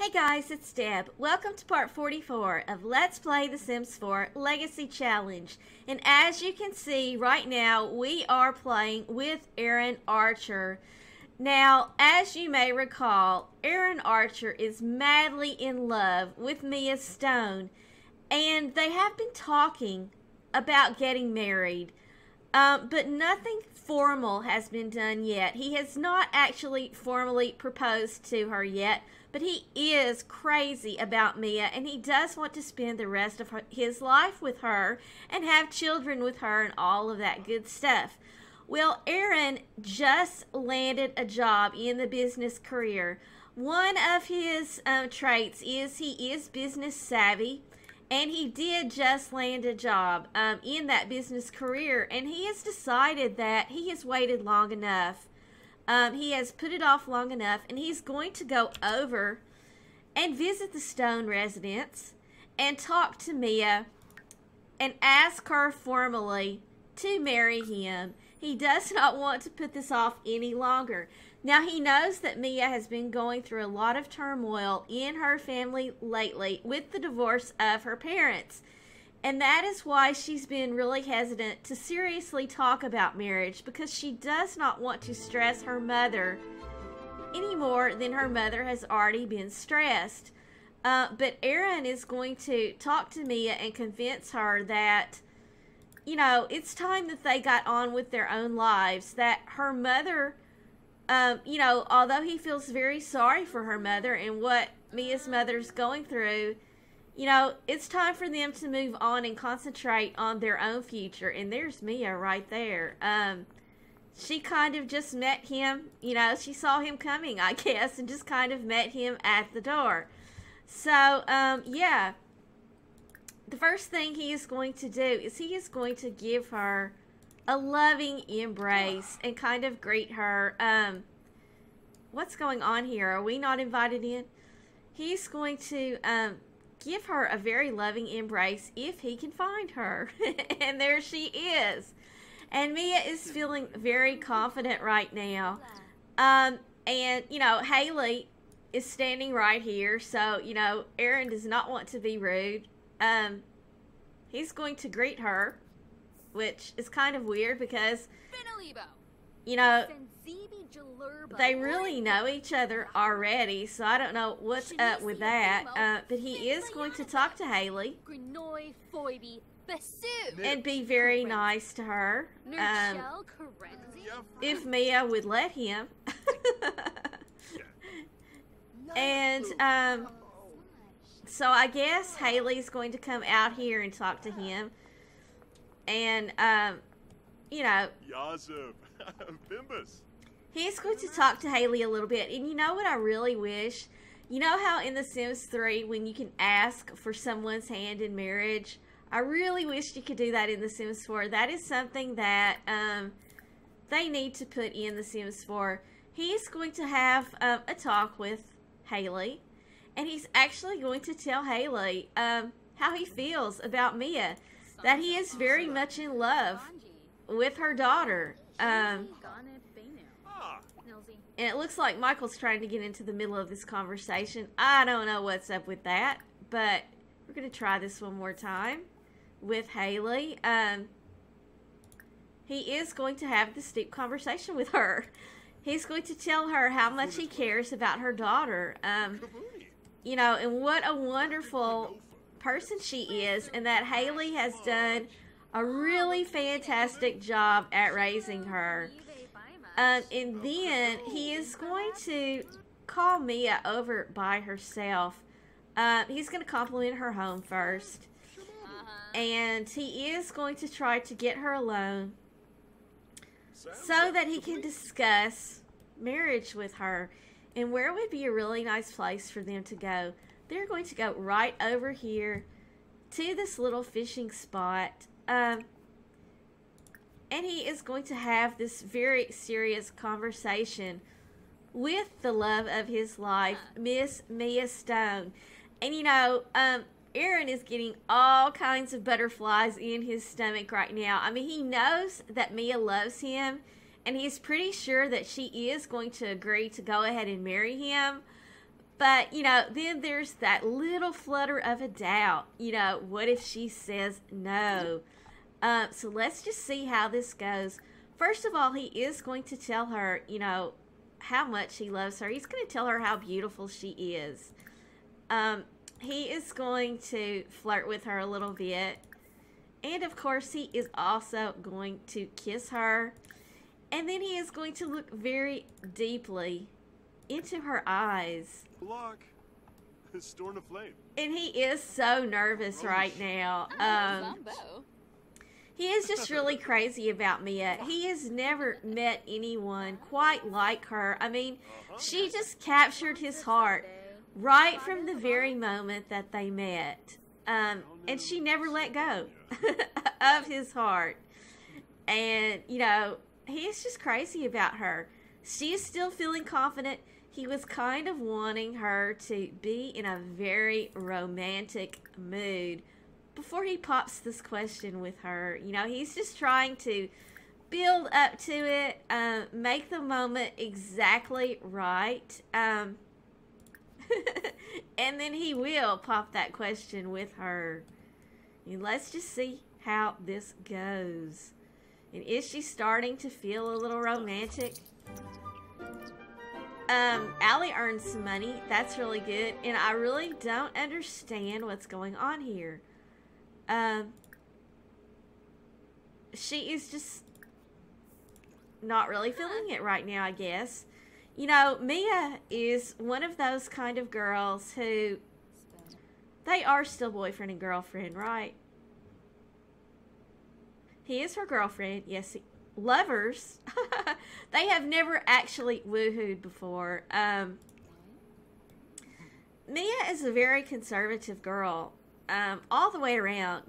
Hey guys, it's Deb. Welcome to part 44 of Let's Play The Sims 4 Legacy Challenge. And as you can see right now, we are playing with Aaron Archer. Now, as you may recall, Aaron Archer is madly in love with Mia Stone. And they have been talking about getting married. But nothing formal has been done yet. He has not actually formally proposed to her yet. But he is crazy about Mia, and he does want to spend the rest of his life with her and have children with her and all of that good stuff. Well, Aaron just landed a job in the business career. One of his traits is he is business savvy, and he did just land a job in that business career, and he has decided that he has waited long enough. He has put it off long enough, and he's going to go over and visit the Stone residence and talk to Mia and ask her formally to marry him. He does not want to put this off any longer. Now, he knows that Mia has been going through a lot of turmoil in her family lately with the divorce of her parents. And that is why she's been really hesitant to seriously talk about marriage, because she does not want to stress her mother any more than her mother has already been stressed. But Aaron is going to talk to Mia and convince her that, you know, it's time that they got on with their own lives, that her mother, you know, although he feels very sorry for her mother and what Mia's mother's going through, you know, it's time for them to move on and concentrate on their own future. And there's Mia right there. She kind of just met him, you know, she saw him coming, I guess, and just kind of met him at the door. So, yeah. The first thing he is going to do is he is going to give her a loving embrace and kind of greet her. What's going on here? Are we not invited in? He's going to, give her a very loving embrace if he can find her. And there she is. And Mia is feeling very confident right now. And, you know, Hailey is standing right here. So, you know, Aaron does not want to be rude. He's going to greet her, which is kind of weird because, you know, they really know each other already, so I don't know what's up with that. But he is going to talk to Hailey and be very nice to her, if Mia would let him. And so I guess Hailey's going to come out here and talk to him, and you know, he's going to talk to Hailey a little bit. And you know what I really wish? You know how in The Sims 3, when you can ask for someone's hand in marriage? I really wish you could do that in The Sims 4. That is something that they need to put in The Sims 4. He's going to have a talk with Hailey. And he's actually going to tell Hailey how he feels about Mia. That he is very much in love with her daughter. And it looks like Michael's trying to get into the middle of this conversation. I don't know what's up with that, but we're going to try this one more time with Hailey. He is going to have this deep conversation with her. He's going to tell her how much he cares about her daughter. You know, and what a wonderful person she is, and that Hailey has done a really fantastic job at raising her. And then he is going to call Mia over by herself. He's going to compliment her home first. And he is going to try to get her alone so that he can discuss marriage with her. And where would be a really nice place for them to go? They're going to go right over here to this little fishing spot. And he is going to have this very serious conversation with the love of his life, Miss Mia Stone. And you know, Aaron is getting all kinds of butterflies in his stomach right now. I mean, he knows that Mia loves him, and he's pretty sure that she is going to agree to go ahead and marry him. But, then there's that little flutter of a doubt. What if she says no? So let's just see how this goes. First of all, he is going to tell her, how much he loves her. He's going to tell her how beautiful she is. He is going to flirt with her a little bit. And, of course, he is also going to kiss her. And then he is going to look very deeply into her eyes. Block. Storm a flame. And he is so nervous right now. He is just really crazy about Mia. He has never met anyone quite like her. I mean, she just captured his heart right from the very moment that they met. And she never let go of his heart. And, he is just crazy about her. She is still feeling confident. He was kind of wanting her to be in a very romantic mood before he pops this question with her. He's just trying to build up to it, make the moment exactly right. And then he will pop that question with her. And let's just see how this goes. And is she starting to feel a little romantic? Allie earned some money. That's really good. And I really don't understand what's going on here. She is just not really feeling it right now, I guess. Mia is one of those kind of girls who, they are still boyfriend and girlfriend, right? He is her girlfriend. Yes, lovers. They have never actually woohooed before. Mia is a very conservative girl. All the way around,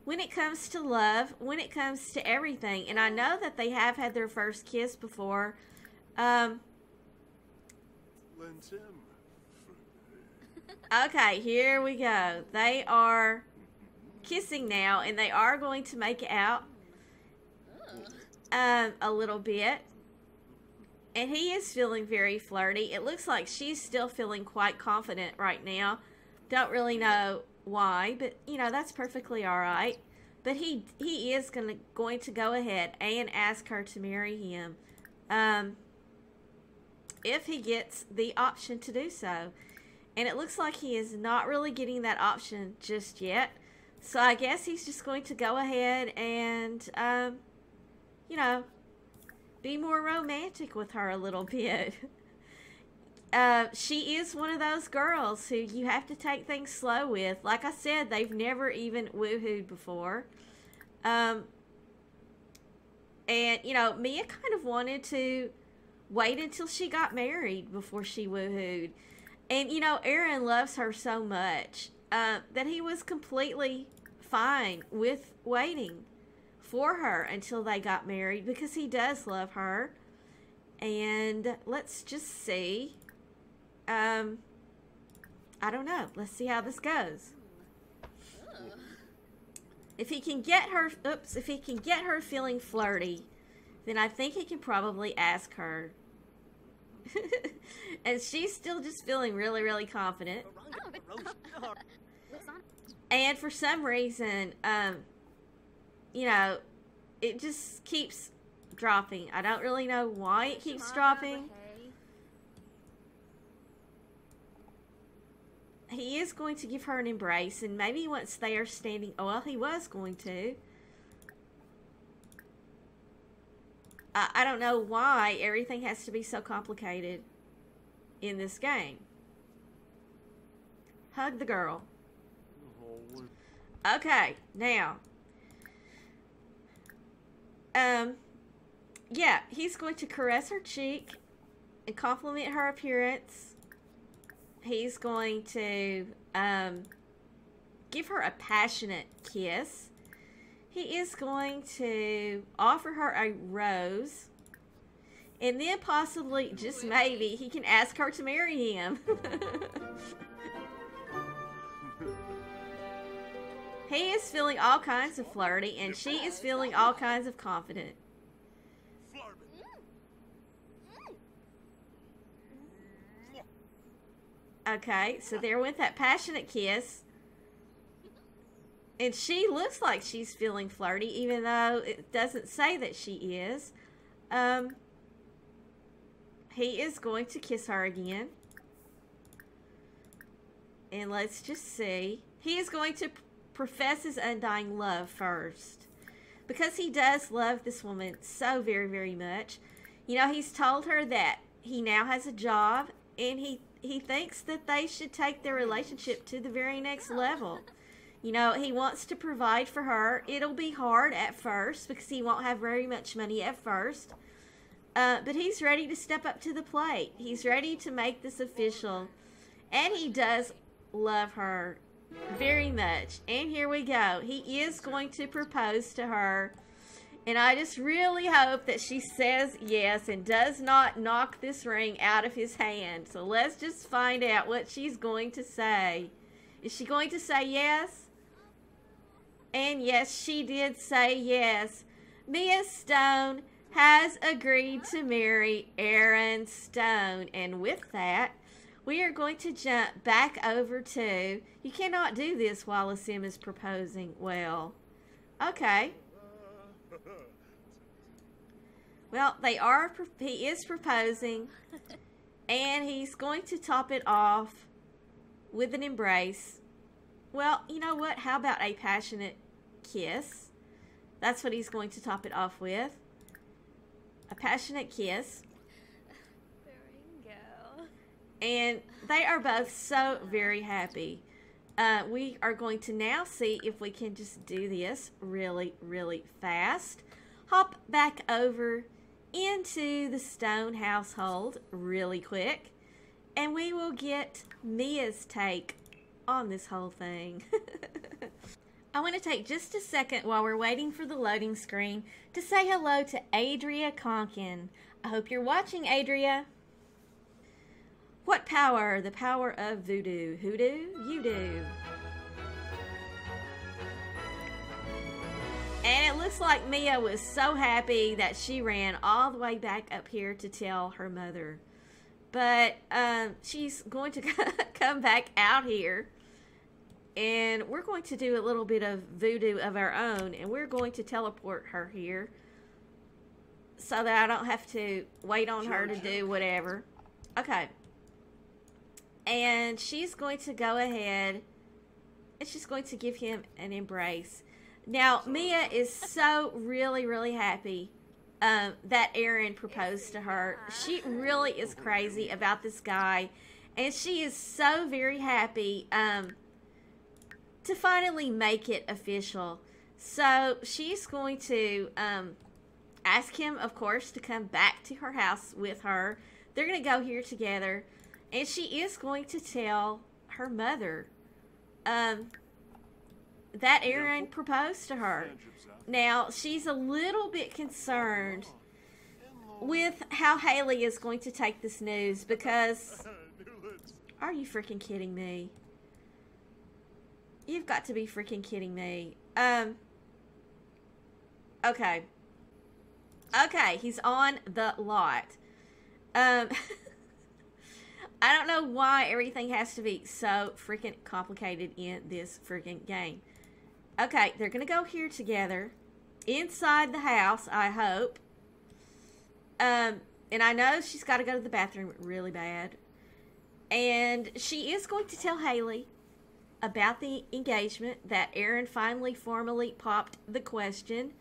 when it comes to love, when it comes to everything. And I know that they have had their first kiss before. Okay, here we go. They are kissing now, and they are going to make out a little bit. And he is feeling very flirty. It looks like she's still feeling quite confident right now. Don't really know why, but that's perfectly all right. But he is going to go ahead and ask her to marry him, if he gets the option to do so. And it looks like he is not really getting that option just yet. So I guess he's just going to go ahead and be more romantic with her a little bit. She is one of those girls who you have to take things slow with. Like I said, they've never even woohooed before. And, Mia kind of wanted to wait until she got married before she woohooed. And, Aaron loves her so much that he was completely fine with waiting for her until they got married because he does love her. And let's just see. I don't know. Let's see how this goes. If he can get her, feeling flirty, then I think he can probably ask her. And she's still just feeling really, really confident. And for some reason, it just keeps dropping. I don't really know why it keeps dropping. He is going to give her an embrace, and maybe once they are standing... Oh, well, he was going to. I don't know why everything has to be so complicated in this game. Hug the girl. Okay, now. Yeah, he's going to caress her cheek and compliment her appearance. He's going to give her a passionate kiss. He is going to offer her a rose. And then possibly, just maybe, he can ask her to marry him. He is feeling all kinds of flirty, and she is feeling all kinds of confident. Okay, so there went that passionate kiss. And she looks like she's feeling flirty, even though it doesn't say that she is. He is going to kiss her again. And let's just see. He is going to profess his undying love first. Because he does love this woman so very, very much. You know, he's told her that he now has a job. And he thinks that they should take their relationship to the very next level. You know, he wants to provide for her. It'll be hard at first because he won't have very much money at first. But he's ready to step up to the plate. He's ready to make this official. And he does love her very much. And here we go. He is going to propose to her. And I just really hope that she says yes and does not knock this ring out of his hand. So let's just find out what she's going to say. Is she going to say yes? And yes, she did say yes. Mia Stone has agreed to marry Aaron Stone. And with that, we are going to jump back over to... You cannot do this while a sim is proposing. Well, okay. Well, he is proposing. And he's going to top it off with an embrace. Well, you know what? How about a passionate kiss? That's what he's going to top it off with. A passionate kiss. There we go. And they are both so very happy. We are going to now see if we can just do this really, really fast. Hop back over into the Stone household really quick. And we will get Mia's take on this whole thing. I want to take just a second while we're waiting for the loading screen to say hello to Adria Conkin. I hope you're watching, Adria. What power? The power of voodoo. Hoodoo? You do. And it looks like Mia was so happy that she ran all the way back up here to tell her mother. But she's going to come back out here. And we're going to do a little bit of voodoo of our own. And we're going to teleport her here. So that I don't have to wait on her to do whatever. Okay. And she's going to go ahead. And she's going to give him an embrace. Now, Mia is so really, really happy that Aaron proposed to her. She really is crazy about this guy. And she is so very happy to finally make it official. So she's going to ask him, of course, to come back to her house with her. They're going to go here together. And she is going to tell her mother that Aaron proposed to her. Now, she's a little bit concerned with how Hailey is going to take this news because... Are you freaking kidding me? You've got to be freaking kidding me. Okay. Okay, he's on the lot. I don't know why everything has to be so freaking complicated in this freaking game. Okay, they're going to go here together. Inside the house, I hope. And I know she's got to go to the bathroom really bad. And she is going to tell Hailey about the engagement, that Aaron finally formally popped the question.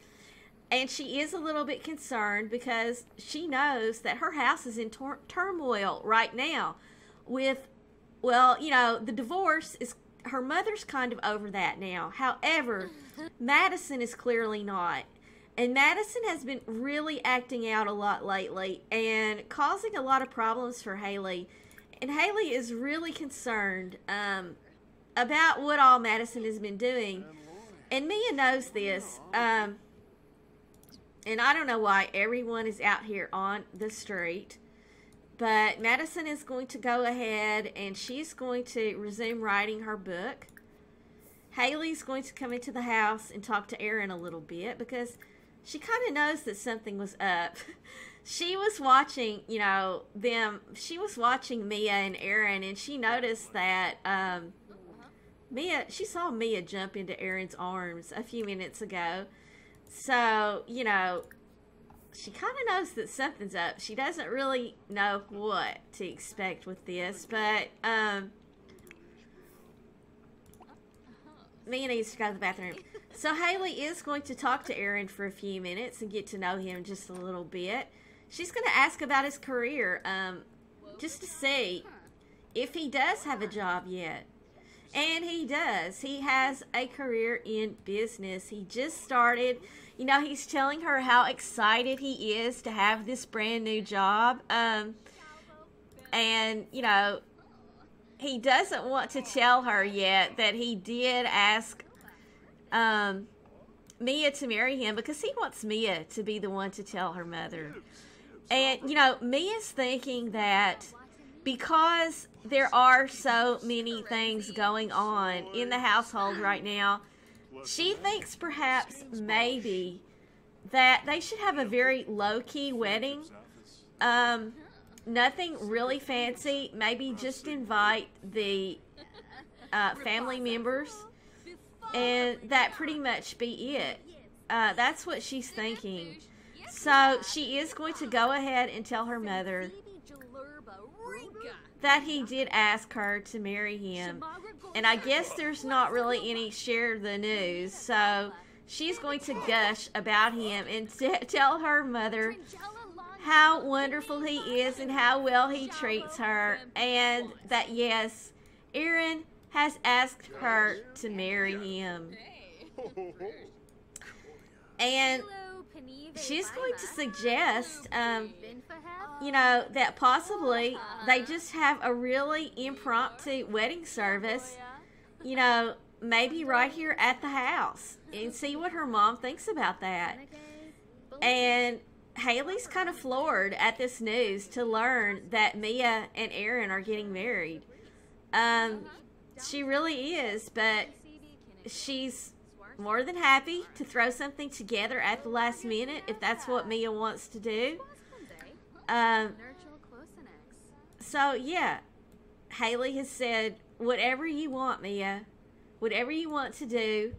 And she is a little bit concerned because she knows that her house is in turmoil right now. With, well, you know, the divorce is, her mother's kind of over that now. However, Madison is clearly not. And Madison has been really acting out a lot lately and causing a lot of problems for Hailey. And Hailey is really concerned about what all Madison has been doing. And Mia knows this. And I don't know why everyone is out here on the street. But Madison is going to go ahead and she's going to resume writing her book. Hailey's going to come into the house and talk to Aaron a little bit because she kind of knows that something was up. she was watching, she was watching Mia and Aaron, and she noticed that she saw Mia jump into Aaron's arms a few minutes ago. So, she kind of knows that something's up. She doesn't really know what to expect with this, but Mia needs to go to the bathroom. So Hailey is going to talk to Aaron for a few minutes and get to know him just a little bit. She's going to ask about his career, just to see if he does have a job yet. And he does. He has a career in business. He just started. He's telling her how excited he is to have this brand new job. And, he doesn't want to tell her yet that he did ask Mia to marry him because he wants Mia to be the one to tell her mother. And, Mia's thinking that because there are so many things going on in the household right now, she thinks perhaps maybe that they should have a very low-key wedding. Nothing really fancy. Maybe just invite the family members, and that pretty much be it. That's what she's thinking. So she is going to go ahead and tell her mother that he did ask her to marry him. And I guess there's not really any share the news. So she's going to gush about him and tell her mother how wonderful he is and how well he treats her. And that, yes, Aaron has asked her to marry him. And she's going to suggest, that possibly they just have a really impromptu wedding service, maybe right here at the house, and see what her mom thinks about that. And Hailey's kind of floored at this news to learn that Mia and Aaron are getting married. She really is, but she's more than happy to throw something together at the last minute if that's what Mia wants to do. So yeah, Hailey has said, whatever you want, Mia, whatever you want to do,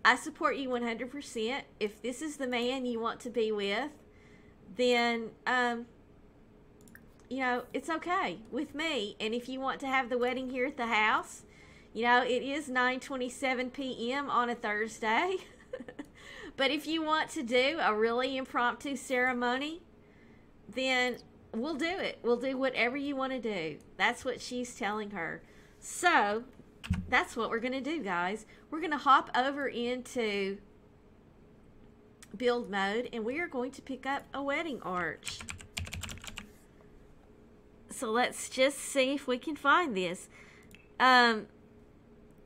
I support you 100%. If this is the man you want to be with, then it's okay with me. And if you want to have the wedding here at the house, it is 9:27 p.m. on a Thursday. But if you want to do a really impromptu ceremony, then we'll do it. We'll do whatever you want to do. That's what she's telling her. So that's what we're going to do, guys. We're going to hop over into build mode, and we are going to pick up a wedding arch. So let's just see if we can find this.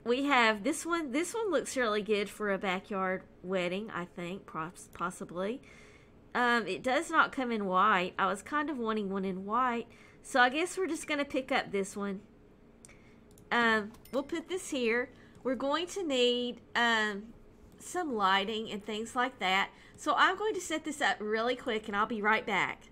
We have this one. This one looks really good for a backyard wedding, I think, possibly. It does not come in white. I was kind of wanting one in white, so I guess we're just going to pick up this one. We'll put this here. We're going to need some lighting and things like that. So I'm going to set this up really quick, and I'll be right back.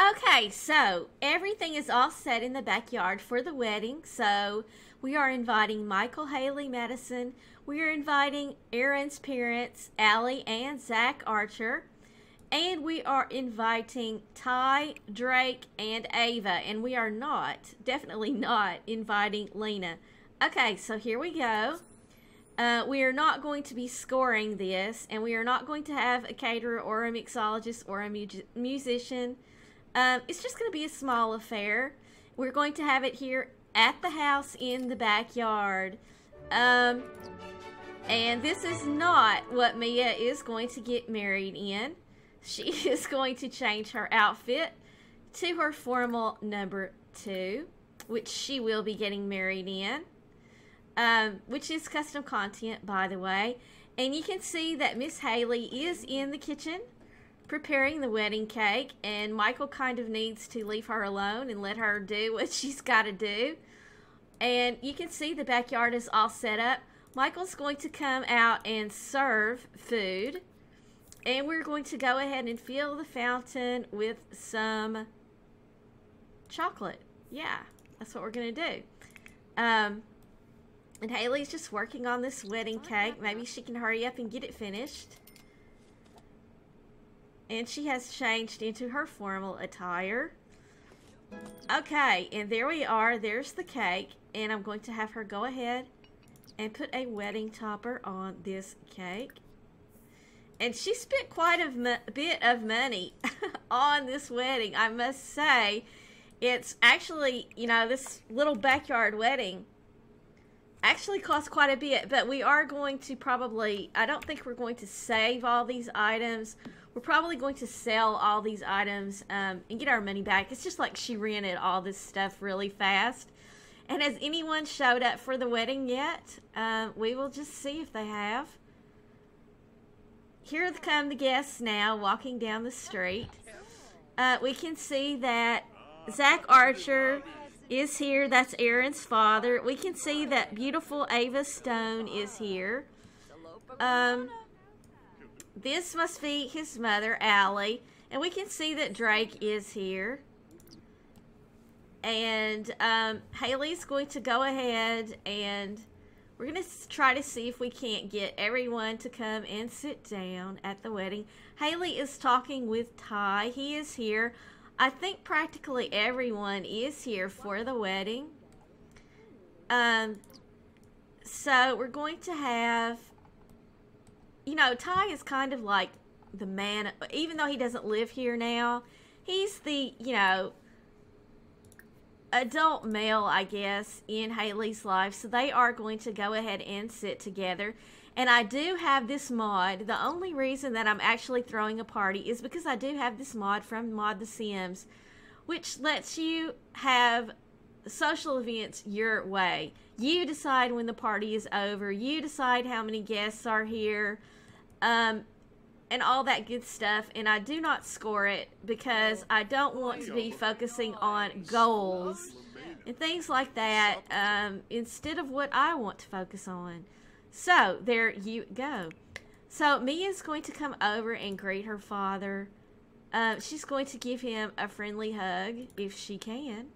Okay, so everything is all set in the backyard for the wedding. So we are inviting Michael, Hailey, Madison. We are inviting Aaron's parents, Allie and Zach Archer. And we are inviting Ty, Drake, and Ava. And we are not, definitely not, inviting Lena. Okay, so here we go. We are not going to be scoring this. And we are not going to have a caterer or a mixologist or a musician. It's just going to be a small affair. We're going to have it here at the house in the backyard. And this is not what Mia is going to get married in. She is going to change her outfit to her formal number 2, which she will be getting married in, which is custom content, by the way. And you can see that Miss Hailey is in the kitchen preparing the wedding cake, and Michael kind of needs to leave her alone and let her do what she's got to do. And you can see the backyard is all set up. Michael's going to come out and serve food. And we're going to go ahead and fill the fountain with some chocolate. Yeah, that's what we're going to do. And Hailey's just working on this wedding cake. Maybe she can hurry up and get it finished. And she has changed into her formal attire. Okay, and there we are. There's the cake. And I'm going to have her go ahead and put a wedding topper on this cake. And she spent quite a bit of money on this wedding, I must say. It's actually, you know, this little backyard wedding actually cost quite a bit. But we are going to probably, I don't think we're going to save all these items. We're probably going to sell all these items and get our money back. It's just like she rented all this stuff really fast. And has anyone showed up for the wedding yet? We will just see if they have. Here come the guests now, walking down the street. We can see that Zach Archer is here. That's Aaron's father. We can see that beautiful Ava Stone is here. This must be his mother, Allie. And we can see that Drake is here. And Hailey's going to go ahead and we're going to try to see if we can't get everyone to come and sit down at the wedding. Hailey is talking with Ty. He is here. I think practically everyone is here for the wedding. So we're going to have, you know, Ty is kind of like the man, even though he doesn't live here now. He's the, you know, adult male, I guess, in Hailey's life. So they are going to go ahead and sit together. And I do have this mod. The only reason that I'm actually throwing a party is because I do have this mod from Mod The Sims, which lets you have social events your way. You decide when the party is over. You decide how many guests are here. And all that good stuff. And I do not score it because I don't want to be focusing on goals and things like that instead of what I want to focus on. So there you go. So Mia's going to come over and greet her father. She's going to give him a friendly hug if she can.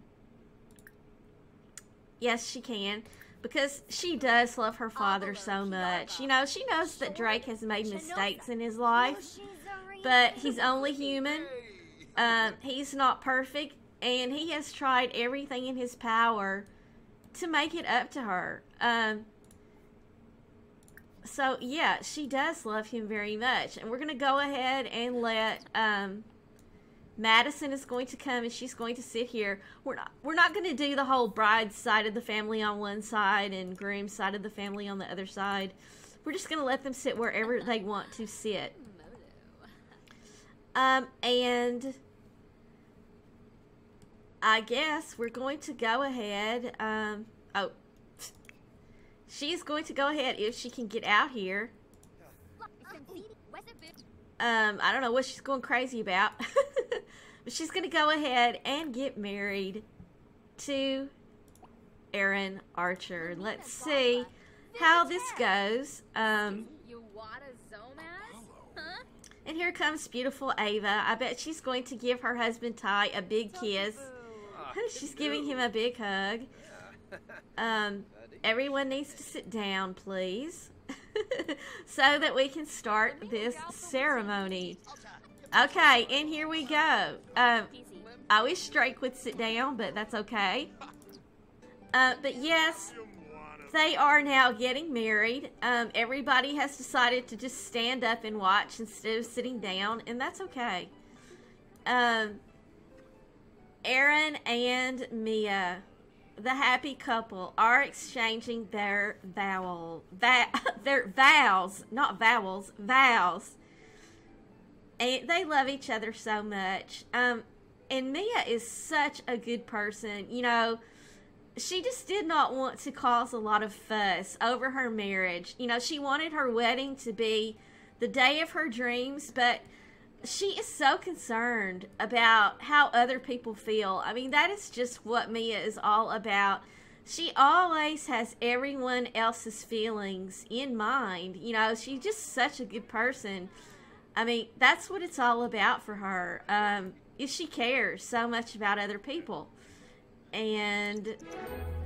Yes, she can. Because she does love her father so much. You know, she knows that Drake has made mistakes in his life. But he's only human. He's not perfect. And he has tried everything in his power to make it up to her. So, yeah, she does love him very much. And we're going to go ahead and let Madison is going to come and she's going to sit here. We're not going to do the whole bride's side of the family on one side and groom's side of the family on the other side. We're just going to let them sit wherever they want to sit. And I guess we're going to go ahead. She's going to go ahead if she can get out here. I don't know what she's going crazy about. But she's going to go ahead and get married to Aaron Archer. Let's see how this goes. And here comes beautiful Ava. I bet she's going to give her husband Ty a big kiss. She's giving him a big hug. Everyone needs to sit down, please. So that we can start this ceremony. Okay, and here we go. I wish Drake would sit down, but that's okay. But yes, they are now getting married. Everybody has decided to just stand up and watch instead of sitting down, and that's okay. Aaron and Mia, the happy couple, are exchanging their vows, not vowels, vows. And they love each other so much. And Mia is such a good person. You know, she just did not want to cause a lot of fuss over her marriage. You know, she wanted her wedding to be the day of her dreams, but she is so concerned about how other people feel. I mean, that is just what Mia is all about. She always has everyone else's feelings in mind. You know, she's just such a good person. I mean, that's what it's all about for her. Is she cares so much about other people. And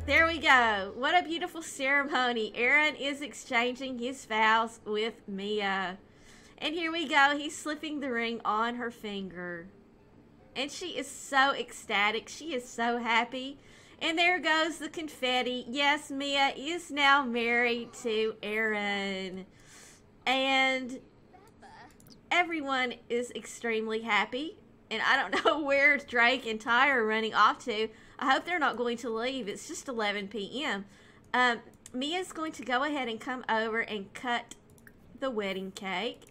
there we go. What a beautiful ceremony. Aaron is exchanging his vows with Mia. And here we go. He's slipping the ring on her finger. And she is so ecstatic. She is so happy. And there goes the confetti. Yes, Mia is now married to Aaron. And everyone is extremely happy. And I don't know where Drake and Ty are running off to. I hope they're not going to leave. It's just 11 p.m. Mia's going to go ahead and come over and cut the wedding cake.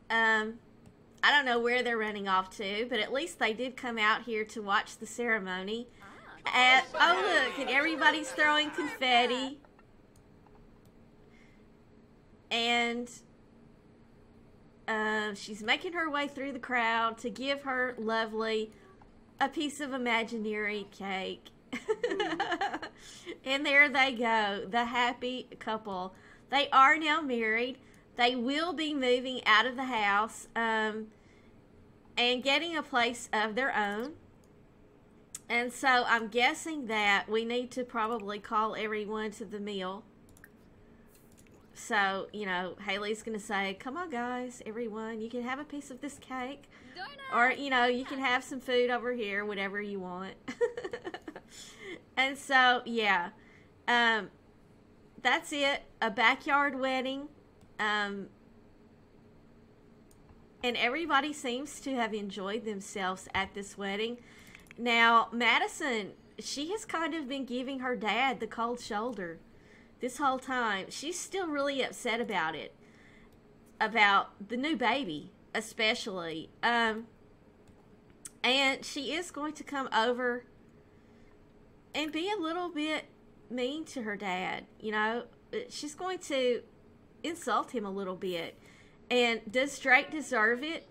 I don't know where they're running off to, but at least they did come out here to watch the ceremony. Oh, look, and everybody's throwing confetti. And she's making her way through the crowd to give her lovely a piece of imaginary cake. And there they go, the happy couple. They are now married. They will be moving out of the house and getting a place of their own. And so I'm guessing that we need to probably call everyone to the meal. So, you know, Hailey's going to say, come on, guys, everyone, you can have a piece of this cake. Or, you know, you can have some food over here, whatever you want. And so, yeah, that's it. A backyard wedding. And everybody seems to have enjoyed themselves at this wedding. Now, Madison, she has kind of been giving her dad the cold shoulder this whole time. She's still really upset about it. About the new baby, especially. And she is going to come over and be a little bit mean to her dad. You know, she's going to insult him a little bit. And does Drake deserve it?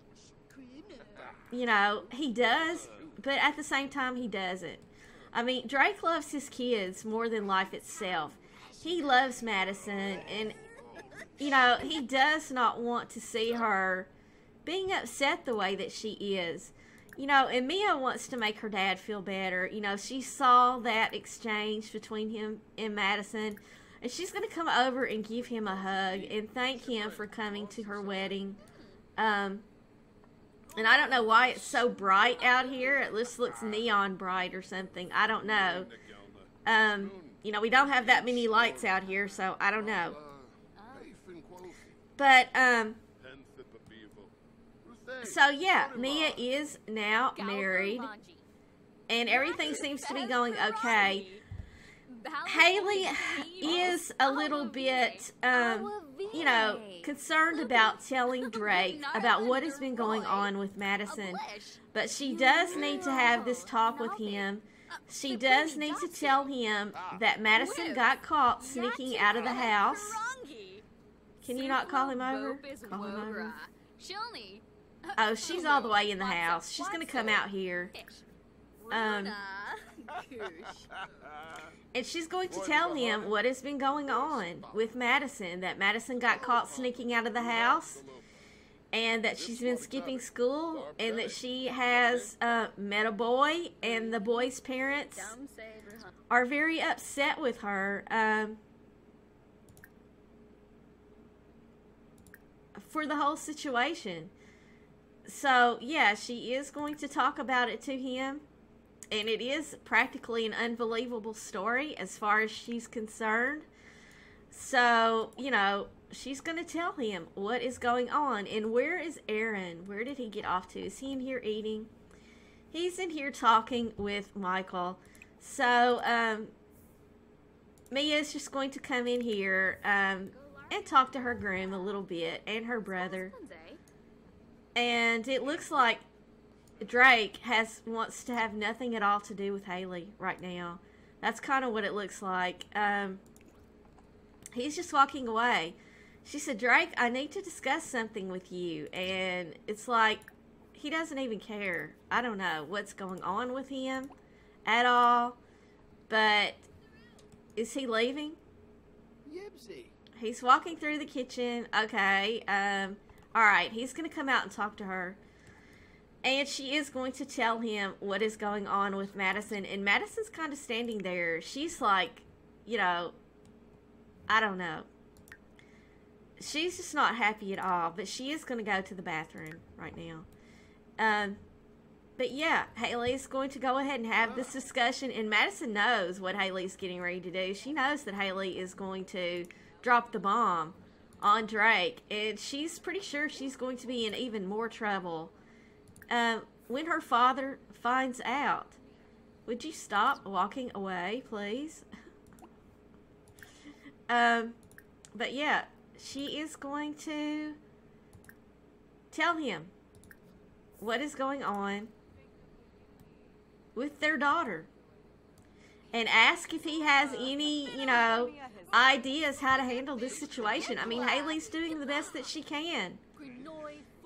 You know, he does, but at the same time, he doesn't. I mean, Drake loves his kids more than life itself. He loves Madison, and, you know, he does not want to see her being upset the way that she is. You know, and Mia wants to make her dad feel better. You know, she saw that exchange between him and Madison, and she's going to come over and give him a hug and thank him for coming to her wedding. And I don't know why it's so bright out here. It just looks neon bright or something. I don't know. You know, we don't have that many lights out here, so I don't know. But, so yeah, Mia is now married, and everything seems to be going okay. Hailey is a little bit, you know, concerned about telling Drake about what has been going on with Madison. But she does need to have this talk with him. She does need to tell him that Madison got caught sneaking out of the house. Can you not call him over? Call him over. Oh, she's all the way in the house. She's going to come out here. And she's going to tell him what has been going on with Madison. That Madison got caught sneaking out of the house. And that she's been skipping school. And that she has met a boy. And the boy's parents are very upset with her. For the whole situation. So, yeah, she is going to talk about it to him. And it is practically an unbelievable story as far as she's concerned. So, you know, she's going to tell him what is going on. And where is Aaron? Where did he get off to? Is he in here eating? He's in here talking with Michael. So, Mia's just going to come in here and talk to her groom a little bit and her brother. And it looks like Drake wants to have nothing at all to do with Hailey right now. That's kind of what it looks like. He's just walking away. She said, Drake, I need to discuss something with you. And it's like, he doesn't even care. I don't know what's going on with him at all. But, is he leaving? He's walking through the kitchen. Okay. Alright, he's going to come out and talk to her. And she is going to tell him what is going on with Madison. And Madison's kind of standing there. She's like, you know, I don't know. She's just not happy at all. But she is going to go to the bathroom right now. But yeah, Hailey's going to go ahead and have this discussion. And Madison knows what Hailey's getting ready to do. She knows that Hailey is going to drop the bomb on Drake. And she's pretty sure she's going to be in even more trouble when her father finds out. Would you stop walking away, please? But yeah, she is going to tell him what is going on with their daughter and ask if he has any, you know, ideas how to handle this situation. I mean, Hailey's doing the best that she can.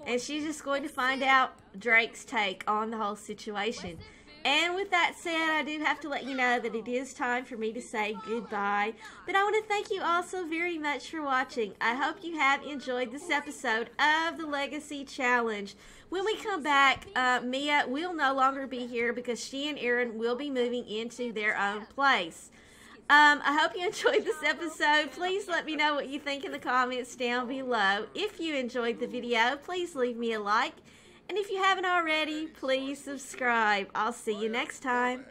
And she's just going to find out Drake's take on the whole situation. And with that said, I do have to let you know that it is time for me to say goodbye. But I want to thank you all so very much for watching. I hope you have enjoyed this episode of the Legacy Challenge. When we come back, Mia will no longer be here because she and Aaron will be moving into their own place. I hope you enjoyed this episode. Please let me know what you think in the comments down below. If you enjoyed the video, please leave me a like. And if you haven't already, please subscribe. I'll see you next time.